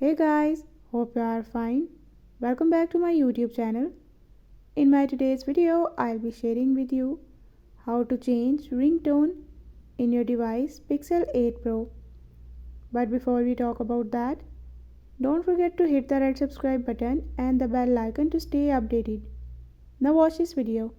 Hey guys, hope you are fine. Welcome back to my YouTube channel. In my today's video, I'll be sharing with you how to change ringtone in your device Pixel 8 Pro. But before we talk about that, don't forget to hit the red subscribe button and the bell icon to stay updated. Now watch this video.